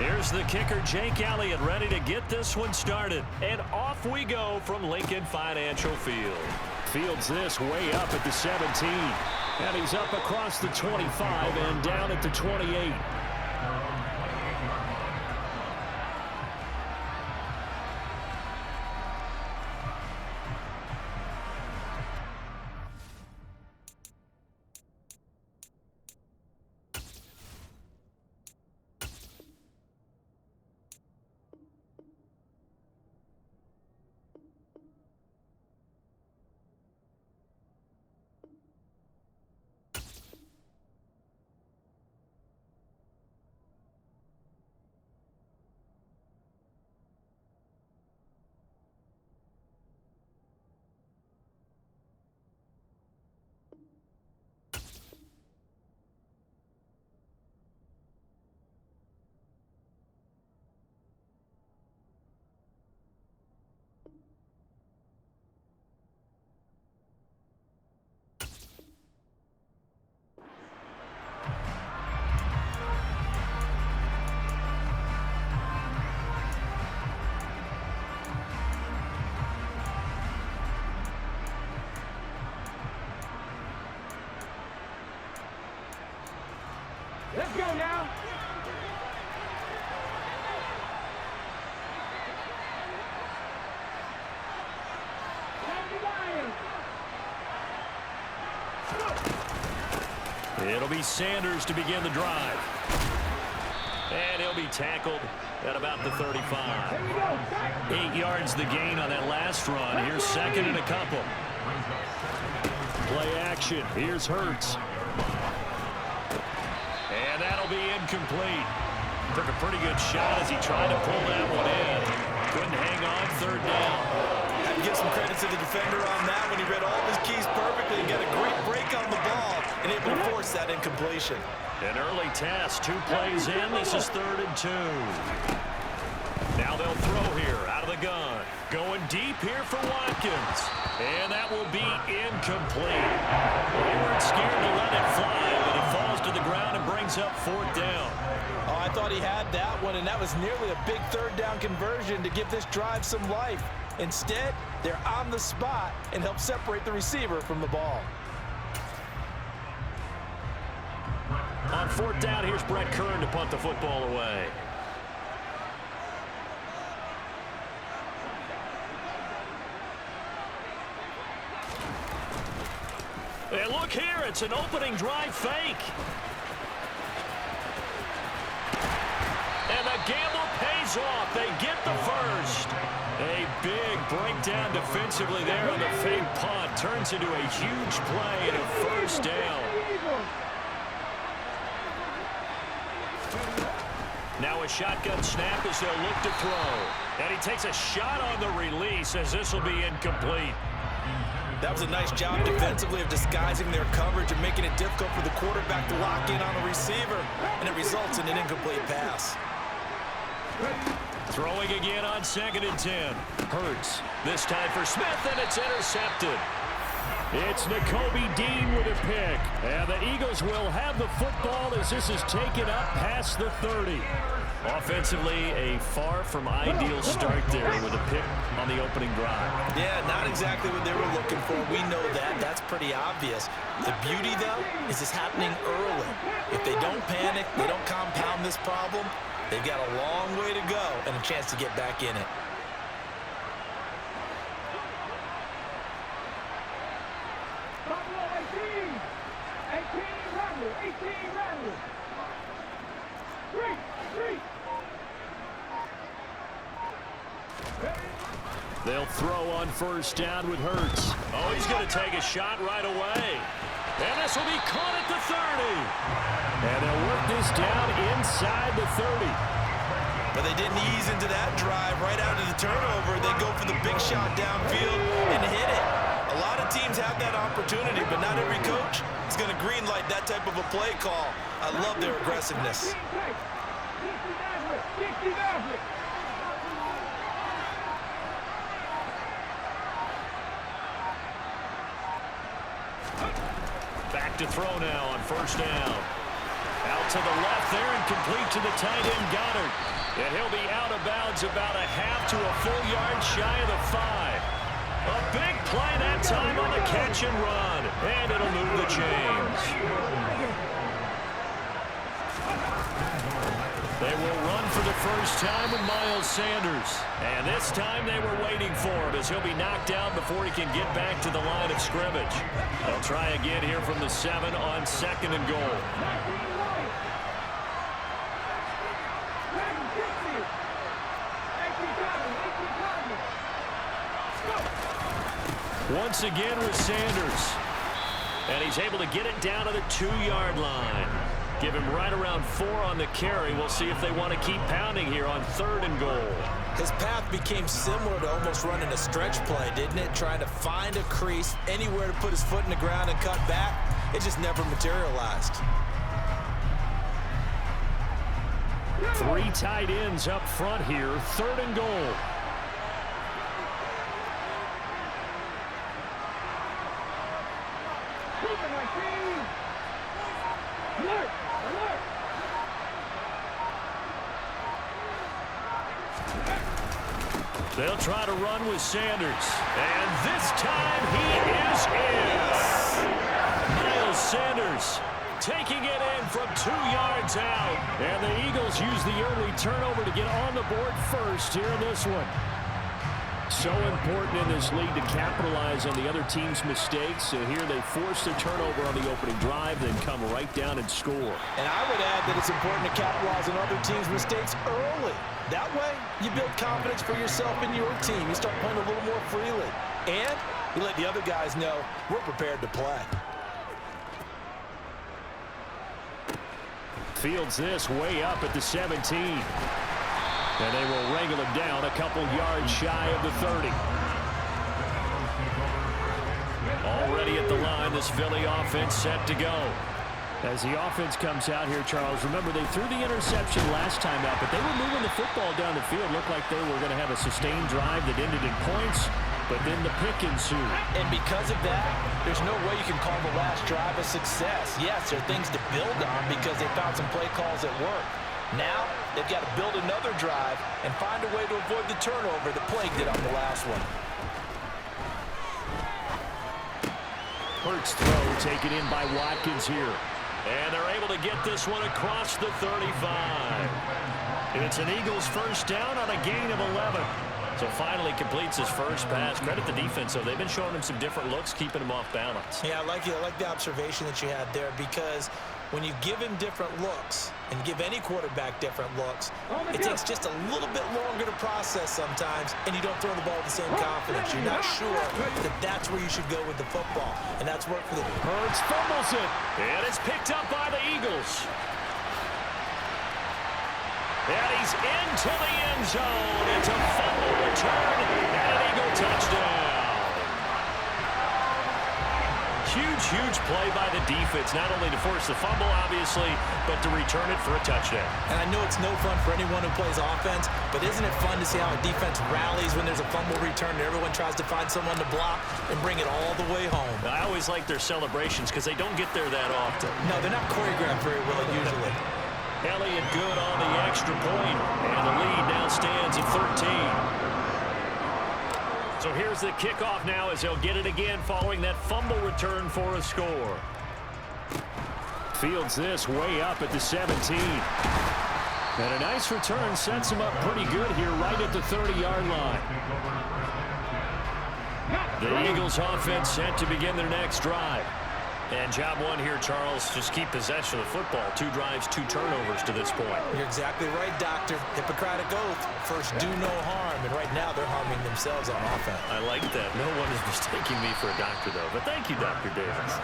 Here's the kicker, Jake Elliott, ready to get this one started. And off we go from Lincoln Financial Field. Fields this way up at the 17. And he's up across the 25 and down at the 28. Let's go now. It'll be Sanders to begin the drive. And he'll be tackled at about the 35. 8 yards the gain on that last run. Here's second and a couple. Play action. Here's Hurts. And that'll be incomplete. Took a pretty good shot as he tried to pull that one in. Couldn't hang on, third down. Had to give some credit to the defender on that when he read all of his keys perfectly and got a great break on the ball and able to force that incompletion. An early test, 2 plays in. This is 3rd and 2. Now they'll throw here out of the gun. Going deep here for Watkins. And that will be incomplete. They weren't scared to let it fly, but it falls to the ground and brings up 4th down. Oh, I thought he had that one, and that was nearly a big 3rd down conversion to give this drive some life. Instead, they're on the spot and help separate the receiver from the ball. On 4th down, here's Brett Kern to punt the football away. And look here, it's an opening drive fake. And the gamble pays off. They get the first. A big breakdown defensively there on the fake punt. Turns into a huge play and a 1st down. Now a shotgun snap as they'll look to throw. And he takes a shot on the release as this will be incomplete. That was a nice job defensively of disguising their coverage and making it difficult for the quarterback to lock in on the receiver, and it results in an incomplete pass. Throwing again on 2nd and 10. Hurts. This time for Smith, and it's intercepted. It's Nakobe Dean with a pick. And the Eagles will have the football as this is taken up past the 30. Offensively, a far from ideal start there with a pick on the opening drive. Yeah, not exactly what they were looking for. We know that. That's pretty obvious. The beauty, though, is it's happening early. If they don't panic, they don't compound this problem, they've got a long way to go and a chance to get back in it. They'll throw on 1st down with Hurts. Oh, he's going to take a shot right away. And this will be caught at the 30. And they'll work this down inside the 30. But they didn't ease into that drive right out of the turnover. They go for the big shot downfield and hit it. A lot of teams have that opportunity, but not every coach is going to greenlight that type of a play call. I love their aggressiveness. Back to throw now on 1st down. Out to the left there and complete. complete to the tight end Goddard. And he'll be out of bounds about a half to a full yard shy of the 5. A big play that time on the catch and run. And it'll move the chains. They will run for the first time with Miles Sanders. And this time they were waiting for him as he'll be knocked down before he can get back to the line of scrimmage. They'll try again here from the 7 on 2nd and goal. Once again with Sanders. And he's able to get it down to the 2-yard line. Give him right around 4 on the carry. We'll see if they want to keep pounding here on 3rd and goal. His path became similar to almost running a stretch play, didn't it? Trying to find a crease, anywhere to put his foot in the ground and cut back. It just never materialized. 3 tight ends up front here. 3rd and goal. They'll try to run with Sanders. And this time he is in. Miles Sanders taking it in from 2 yards out. And the Eagles use the early turnover to get on the board first here in this one. So important in this league to capitalize on the other team's mistakes. So here they force the turnover on the opening drive, then come right down and score. And I would add that it's important to capitalize on other teams' mistakes early. That way, you build confidence for yourself and your team. You start playing a little more freely. And you let the other guys know we're prepared to play. Fields this way up at the 17. And they will wrangle him down a couple yards shy of the 30. Already at the line, this Philly offense set to go. As the offense comes out here, Charles, remember they threw the interception last time out, but they were moving the football down the field. Looked like they were going to have a sustained drive that ended in points, but then the pick ensued. And because of that, there's no way you can call the last drive a success. Yes, there are things to build on because they found some play calls that work. Now, they've got to build another drive and find a way to avoid the turnover that plagued it on the last one. Hurts throw taken in by Watkins here. And they're able to get this one across the 35. It's an Eagles first down on a gain of 11. So finally completes his first pass. Credit the defense, though. They've been showing him some different looks, keeping him off balance. Yeah, I like the observation that you had there, because when you give him different looks and give any quarterback different looks, it takes just a little bit longer to process sometimes, and you don't throw the ball with the same confidence. You're not sure that that's where you should go with the football, and that's worked for the... Hurts fumbles it, and it's picked up by the Eagles. And he's into the end zone. It's a fumble return and an Eagle touchdown. Huge play by the defense, not only to force the fumble, obviously, but to return it for a touchdown. And I know it's no fun for anyone who plays offense, but isn't it fun to see how a defense rallies when there's a fumble return and everyone tries to find someone to block and bring it all the way home? I always like their celebrations because they don't get there that often. No, they're not choreographed very well usually. Elliott good on the extra point, and the lead now stands at 13. So here's the kickoff now as they'll get it again following that fumble return for a score. Fields this way up at the 17. And a nice return sets him up pretty good here right at the 30-yard line. The Eagles offense set to begin their next drive. And job one here, Charles, just keep possession of the football. 2 drives, 2 turnovers to this point. You're exactly right, Doctor. Hippocratic oath. First, do no harm. And right now, they're harming themselves on offense. I like that. No one is mistaking me for a doctor, though. But thank you, Dr. Davis.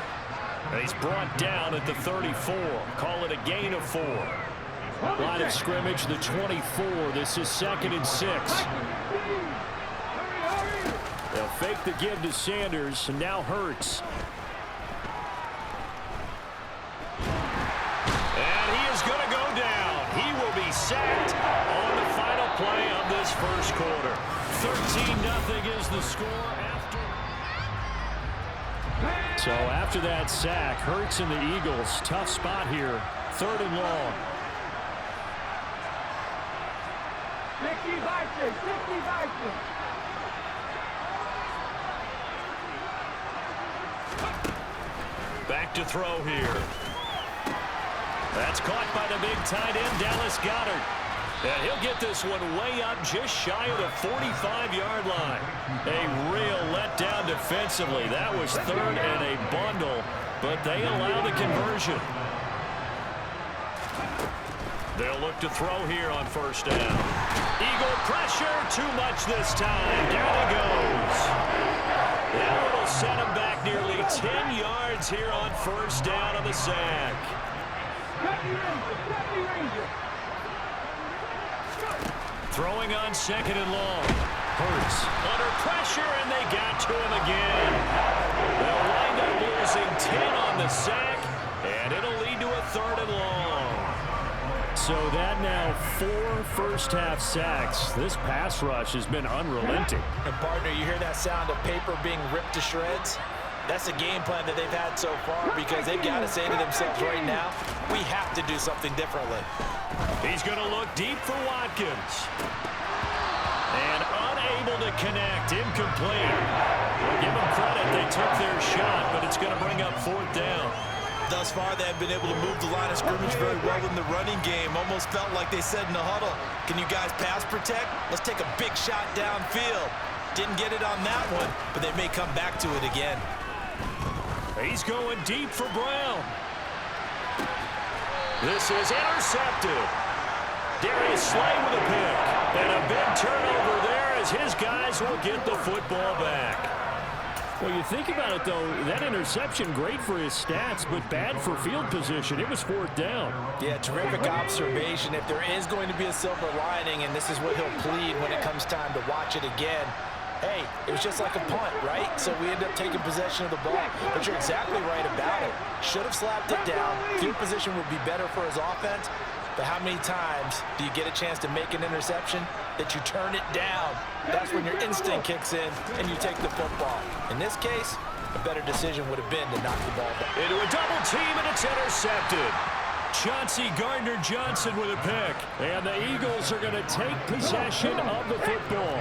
And he's brought down at the 34. Call it a gain of 4. Line of scrimmage, the 24. This is 2nd and 6. They'll fake the give to Sanders, and now Hurts. Going to go down. He will be sacked on the final play of this first quarter. 13-0 is the score after. So after that sack, Hurts and the Eagles, tough spot here. 3rd and long. Back to throw here. That's caught by the big tight end, Dallas Goedert. And he'll get this one way up just shy of the 45-yard line. A real letdown defensively. That was third and a bundle, but they allow the conversion. They'll look to throw here on first down. Eagle pressure, too much this time. Down he goes. That will set him back nearly 10 yards here on first down on the sack. Throwing on second and long. Hurts under pressure, and they got to him again. They'll wind up losing 10 on the sack, and it'll lead to a third and long. So that now 4 first-half sacks. This pass rush has been unrelenting. And, partner, you hear that sound of paper being ripped to shreds? That's the game plan that they've had so far because they've got to say to themselves right now, we have to do something differently. He's going to look deep for Watkins. And unable to connect, incomplete. We'll give them credit, they took their shot, but it's going to bring up fourth down. Thus far, they have been able to move the line of scrimmage very well in the running game. Almost felt like they said in the huddle, can you guys pass protect? Let's take a big shot downfield. Didn't get it on that one, but they may come back to it again. He's going deep for Brown. This is intercepted. Darius Slay with a pick. And a big turnover there as his guys will get the football back. Well, you think about it, though, that interception, great for his stats, but bad for field position. It was fourth down. Yeah, terrific observation. If there is going to be a silver lining, and this is what he'll plead when it comes time to watch it again, hey, it was just like a punt, right? So we end up taking possession of the ball. But you're exactly right about it. Should have slapped it down. Field position would be better for his offense. But how many times do you get a chance to make an interception that you turn it down? That's when your instinct kicks in and you take the football. In this case, a better decision would have been to knock the ball back. Into a double team, and it's intercepted. Chauncey Gardner-Johnson with a pick. And the Eagles are going to take possession of the football.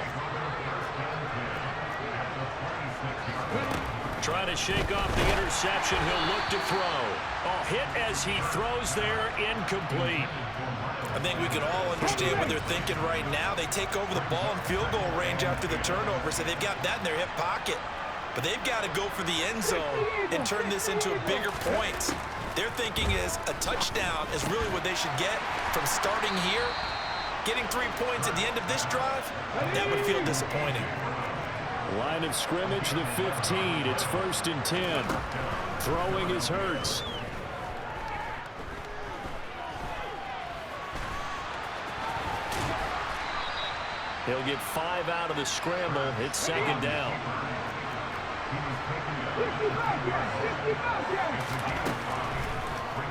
Trying to shake off the interception. He'll look to throw. Hit as he throws there, incomplete. I think we can all understand what they're thinking right now. They take over the ball in field goal range after the turnover, so they've got that in their hip pocket. But they've got to go for the end zone and turn this into a bigger point. Their thinking is a touchdown is really what they should get from starting here. Getting 3 points at the end of this drive, that would feel disappointing. Line of scrimmage, the 15. It's 1st and 10. Throwing is Hurts. He'll get 5 out of the scramble. It's 2nd down.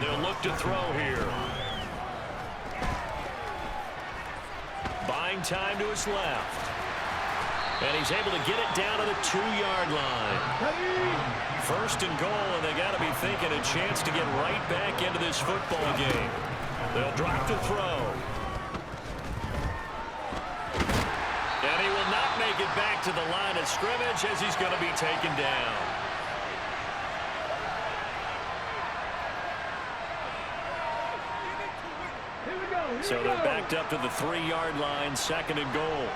They'll look to throw here. Buying time to his left. And he's able to get it down to the 2-yard line. 1st and goal, and they got to be thinking a chance to get right back into this football game. They'll drop to throw. And he will not make it back to the line of scrimmage as he's going to be taken down. So they're backed up to the 3-yard line, 2nd and goal.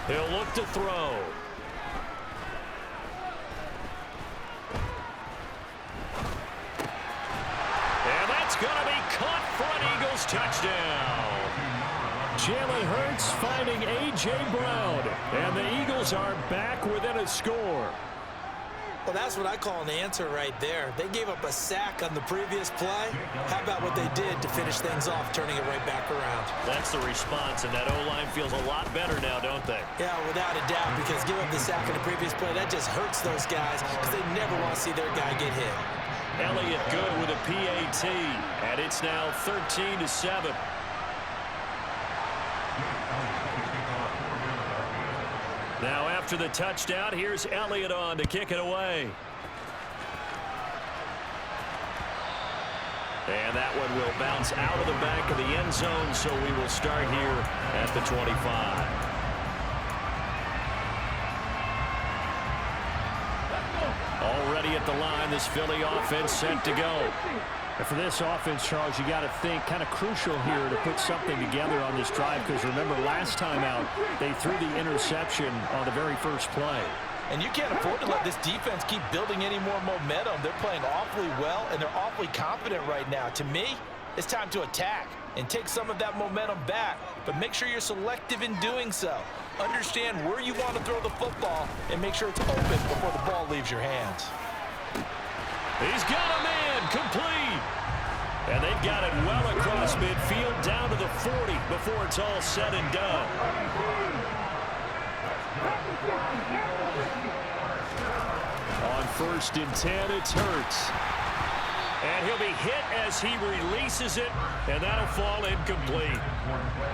He'll look to throw. And that's going to be caught for an Eagles touchdown. Jalen Hurts finding A.J. Brown. And the Eagles are back within a score. Well, that's what I call an answer right there. They gave up a sack on the previous play. How about what they did to finish things off, turning it right back around? That's the response, and that O-line feels a lot better now, don't they? Yeah, without a doubt, because give up the sack on the previous play, that just hurts those guys because they never want to see their guy get hit. Elliott good with a PAT, and it's now 13-7. Now after the touchdown, here's Elliott on to kick it away. And that one will bounce out of the back of the end zone, so we will start here at the 25. Already at the line, this Philly offense set to go. And for this offense, Charles, you got to think kind of crucial here to put something together on this drive, because remember last time out, they threw the interception on the very first play. And you can't afford to let this defense keep building any more momentum. They're playing awfully well, and they're awfully confident right now. To me, it's time to attack and take some of that momentum back, but make sure you're selective in doing so. Understand where you want to throw the football and make sure it's open before the ball leaves your hands. He's got a man complete. And they've got it well across midfield down to the 40 before it's all said and done. On 1st and 10, it's Hurts. And he'll be hit as he releases it, and that'll fall incomplete.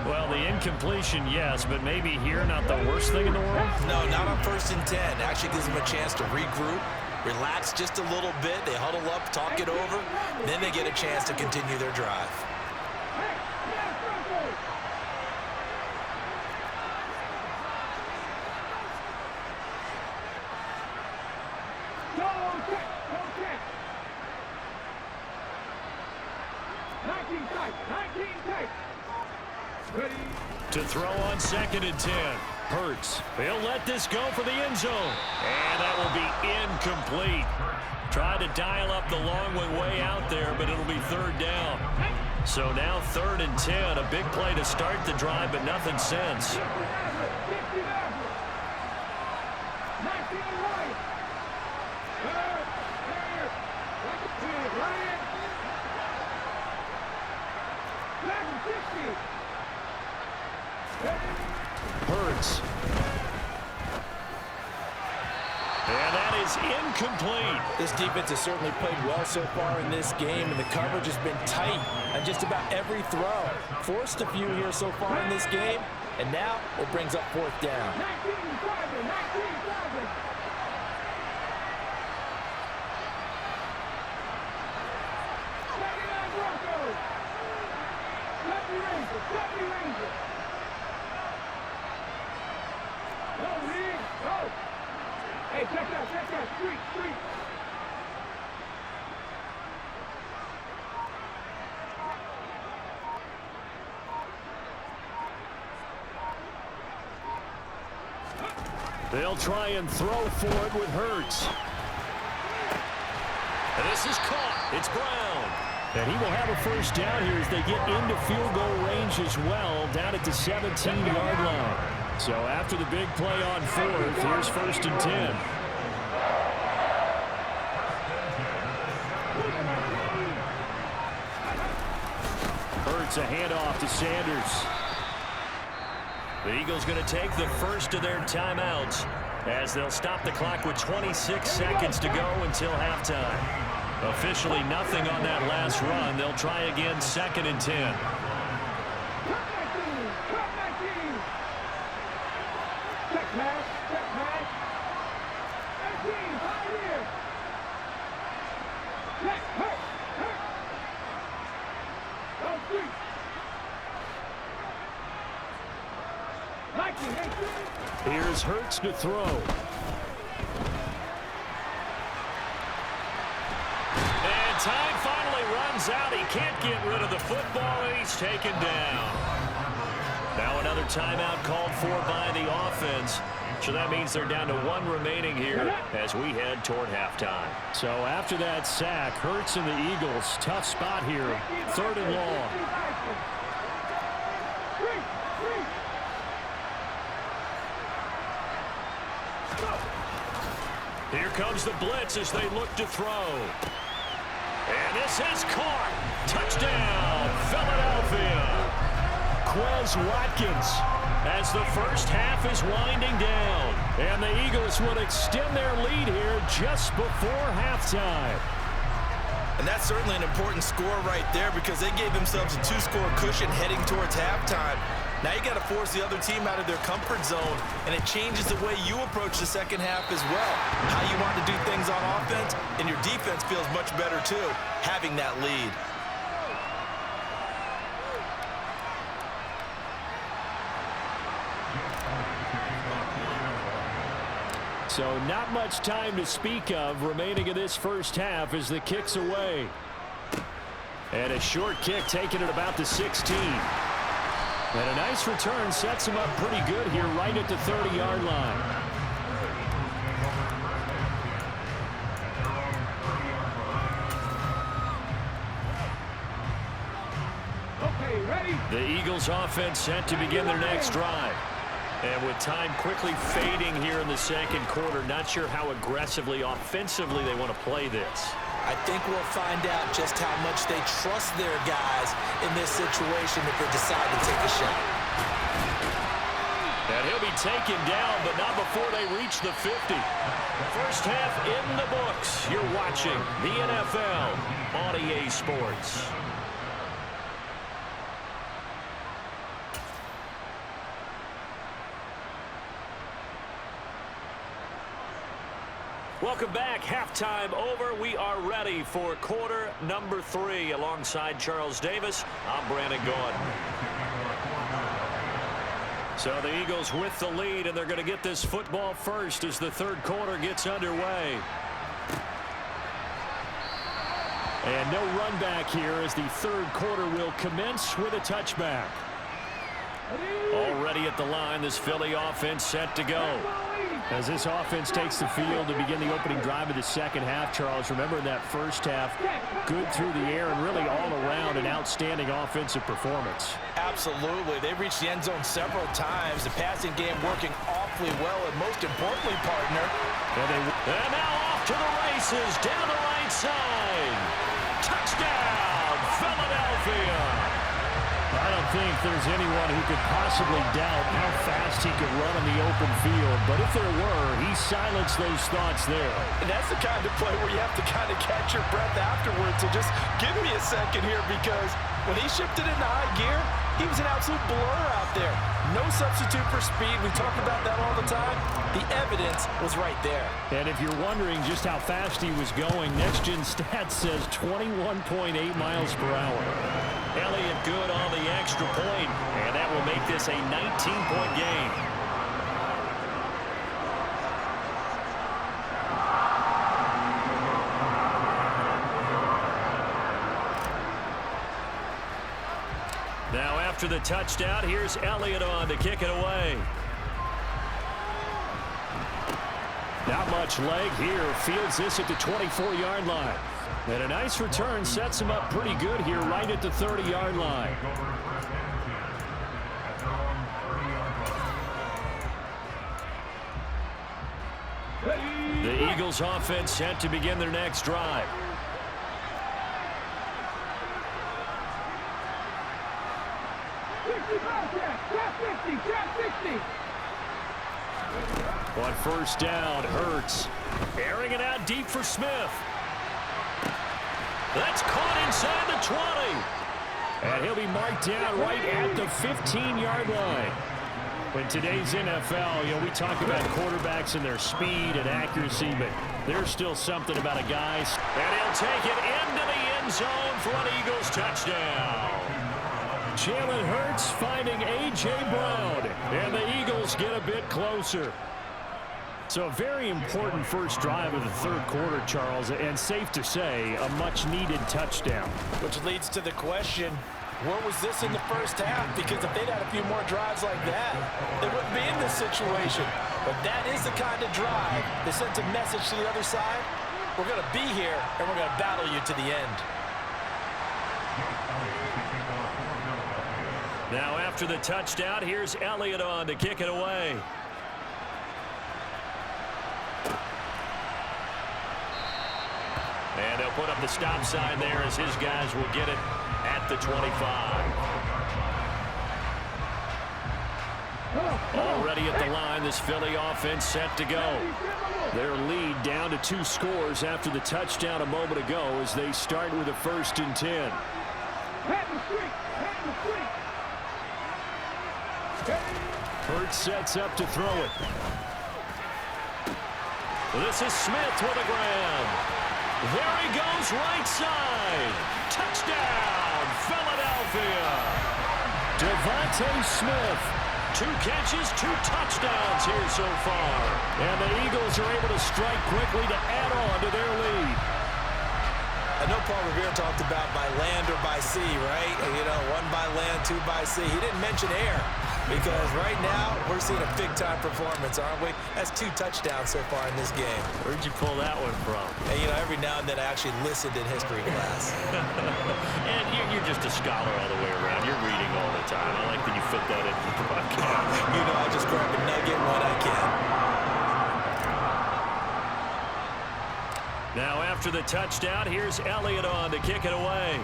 Well, the incompletion, yes, but maybe here not the worst thing in the world? No, not on 1st and 10. Actually gives them a chance to regroup, relax just a little bit. They huddle up, talk it over, then they get a chance to continue their drive. To throw on 2nd and 10. Hurts. He'll let this go for the end zone. And that will be incomplete. Tried to dial up the long one way out there, but it'll be 3rd down. So now 3rd and 10. A big play to start the drive, but nothing since. Hurts. And that is incomplete. This defense has certainly played well so far in this game, and the coverage has been tight on just about every throw. Forced a few here so far in this game, and now it brings up 4th down. Hey, check that, street. They'll try and throw for it with Hurts. And this is caught. It's Brown. And he will have a 1st down here as they get into field goal range as well, down at the 17-yard line. So after the big play on 4th, here's 1st and 10. Hurts a handoff to Sanders. The Eagles going to take the first of their timeouts as they'll stop the clock with 26 seconds to go until halftime. Officially nothing on that last run. They'll try again 2nd and 10. Here's Hurts to throw. And time finally runs out. He can't get rid of the football, and he's taken down. Now another timeout called for by the offense. So that means they're down to 1 remaining here as we head toward halftime. So after that sack, Hurts and the Eagles, tough spot here. 3rd and long. Here comes the blitz as they look to throw. And this is caught. Touchdown, Philadelphia. Quez Watkins as the first half is winding down. And the Eagles will extend their lead here just before halftime. And that's certainly an important score right there because they gave themselves a 2-score cushion heading towards halftime. Now you got to force the other team out of their comfort zone, and it changes the way you approach the second half as well. How you want to do things on offense, and your defense feels much better too, having that lead. So not much time to speak of remaining in this first half as the kick's away. And a short kick taken at about the 16. And a nice return sets him up pretty good here right at the 30-yard line. Okay, ready? The Eagles offense set to begin their next drive. And with time quickly fading here in the second quarter, not sure how aggressively, offensively they want to play this. I think we'll find out just how much they trust their guys in this situation if they decide to take a shot. And he'll be taken down, but not before they reach the 50. First half in the books. You're watching the NFL on EA Sports. Welcome back. Halftime over. We are ready for quarter number 3. Alongside Charles Davis, I'm Brandon Gaudin. So the Eagles with the lead, and they're going to get this football first as the third quarter gets underway. And no run back here as the third quarter will commence with a touchback. Already at the line, this Philly offense set to go. As this offense takes the field to begin the opening drive of the second half, Charles, remember in that first half, good through the air and really all around an outstanding offensive performance. Absolutely. They reached the end zone several times. The passing game working awfully well, and most importantly, partner. And now off to the races, down the right side. Touchdown, Philadelphia. I don't think there's anyone who could possibly doubt how fast he could run in the open field. But if there were, he silenced those thoughts there. And that's the kind of play where you have to kind of catch your breath afterwards. So just give me a second here, because when he shifted into high gear, he was an absolute blur out there. No substitute for speed. We talk about that all the time. The evidence was right there. And if you're wondering just how fast he was going, Next Gen Stats says 21.8 miles per hour. Elliott good on the extra point, and that will make this a 19-point game. Now after the touchdown, here's Elliott on to kick it away. Not much leg here. Fields this at the 24-yard line. And a nice return sets him up pretty good here right at the 30-yard line. The Eagles offense set to begin their next drive. On first down, Hurts. Airing it out deep for Smith. That's caught inside the 20. And he'll be marked down right at the 15-yard line. In today's NFL, we talk about quarterbacks and their speed and accuracy, but there's still something about a guy. And he'll take it into the end zone for an Eagles touchdown. Jalen Hurts finding A.J. Brown, and the Eagles get a bit closer. So a very important first drive of the third quarter, Charles, and safe to say, a much-needed touchdown. Which leads to the question, where was this in the first half? Because if they'd had a few more drives like that, they wouldn't be in this situation. But that is the kind of drive that sends a message to the other side. We're going to be here, and we're going to battle you to the end. Now after the touchdown, here's Elliott on to kick it away. And they'll put up the stop sign there as his guys will get it at the 25. Already at the line, this Philly offense set to go. Their lead down to 2 scores after the touchdown a moment ago as they start with a 1st and 10. Hurts sets up to throw it. This is Smith with a grab. There he goes, right side. Touchdown, Philadelphia. Devontae Smith 2 catches, 2 touchdowns here so far. And the Eagles are able to strike quickly to add on to their lead. I know Paul Revere talked about by land or by sea, right? You know, 1 by land, 2 by sea. He didn't mention air because right now we're seeing a big-time performance, aren't we? That's 2 touchdowns so far in this game. Where'd you pull that one from? And, you know, every now and then I actually listened in history class. And you're just a scholar all the way around. You're reading all the time. I like that you fit that into the broadcast. You know, I just grab a nugget when I can. Now after the touchdown, here's Elliott on to kick it away.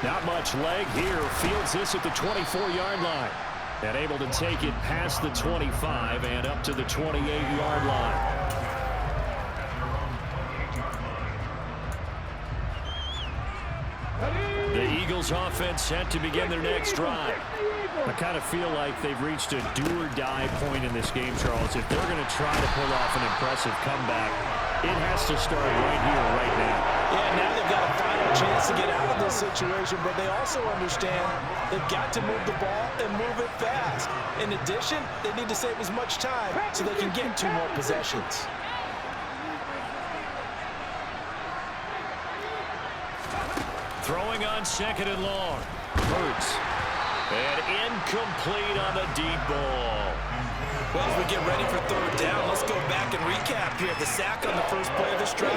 Not much leg here. Fields this at the 24-yard line. And able to take it past the 25 and up to the 28-yard line. The Eagles offense set to begin their next drive. I kind of feel like they've reached a do-or-die point in this game, Charles. If they're going to try to pull off an impressive comeback, it has to start right here, right now. Yeah, now they've got a final chance to get out of this situation, but they also understand they've got to move the ball and move it fast. In addition, they need to save as much time so they can get 2 more possessions. Throwing on 2nd and long. Hurts. And incomplete on the deep ball. Well, as we get ready for 3rd down, let's go back and recap here. The sack on the first play of this drive,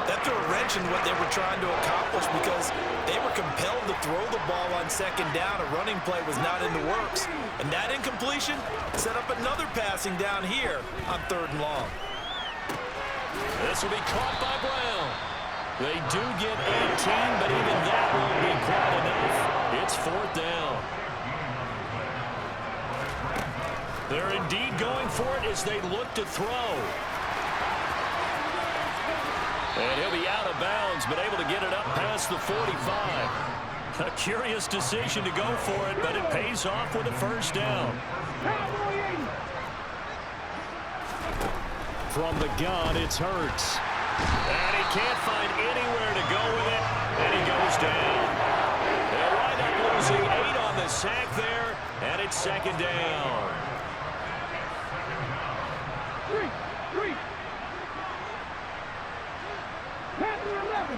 that threw a wrench in what they were trying to accomplish because they were compelled to throw the ball on 2nd down. A running play was not in the works. And that incompletion set up another passing down here on 3rd and long. This will be caught by Brown. They do get 18, but even that won't be quite enough. It's 4th down. They're indeed going for it as they look to throw. And he'll be out of bounds, but able to get it up past the 45. A curious decision to go for it, but it pays off with a 1st down. From the gun, it's Hurts. And he can't find anywhere to go with it, and he goes down. They wind up losing 8 on the sack there, and it's 2nd down. 3. Panther 11.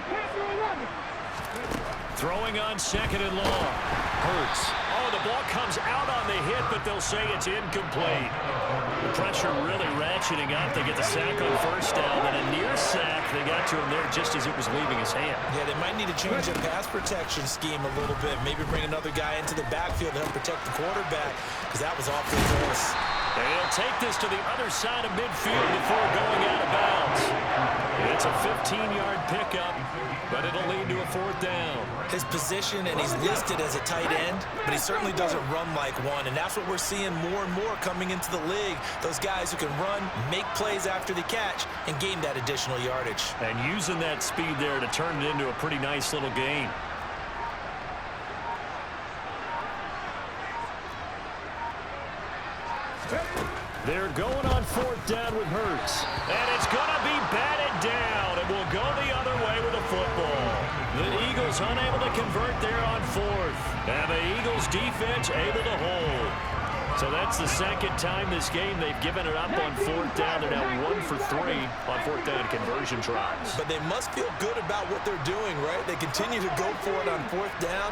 Throwing on 2nd and long. Hurts. Oh, the ball comes out on the hit, but they'll say it's incomplete. The pressure really ratcheting up. They get the sack on 1st down, and a near sack. They got to him there just as it was leaving his hand. Yeah, they might need to change their pass protection scheme a little bit. Maybe bring another guy into the backfield to help protect the quarterback because that was awfully close. They'll take this to the other side of midfield before going out of bounds. It's a 15-yard pickup, but it'll lead to a 4th down. His position, and he's listed as a tight end, but he certainly doesn't run like one, and that's what we're seeing more and more coming into the league. Those guys who can run, make plays after the catch, and gain that additional yardage. And using that speed there to turn it into a pretty nice little gain. They're going on 4th down with Hurts. And it's going to be batted down. It will go the other way with the football. The Eagles unable to convert there on 4th. And the Eagles defense able to hold. So that's the 2nd time this game they've given it up on 4th down. They're now 1 for 3 on 4th down conversion tries. But they must feel good about what they're doing, right? They continue to go for it on 4th down.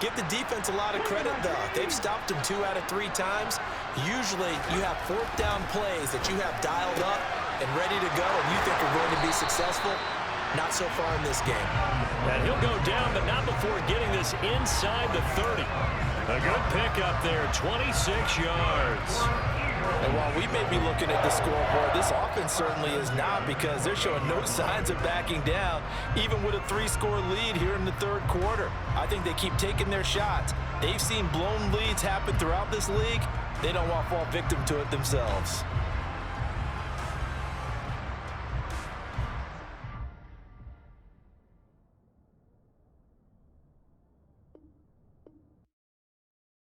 Give the defense a lot of credit, though. They've stopped them 2 out of 3 times. Usually, you have 4th down plays that you have dialed up and ready to go, and you think are going to be successful. Not so far in this game. And he'll go down, but not before getting this inside the 30. A good pickup there, 26 yards. And while we may be looking at the scoreboard, this offense certainly is not because they're showing no signs of backing down, even with a 3-score lead here in the 3rd quarter. I think they keep taking their shots. They've seen blown leads happen throughout this league. They don't want to fall victim to it themselves.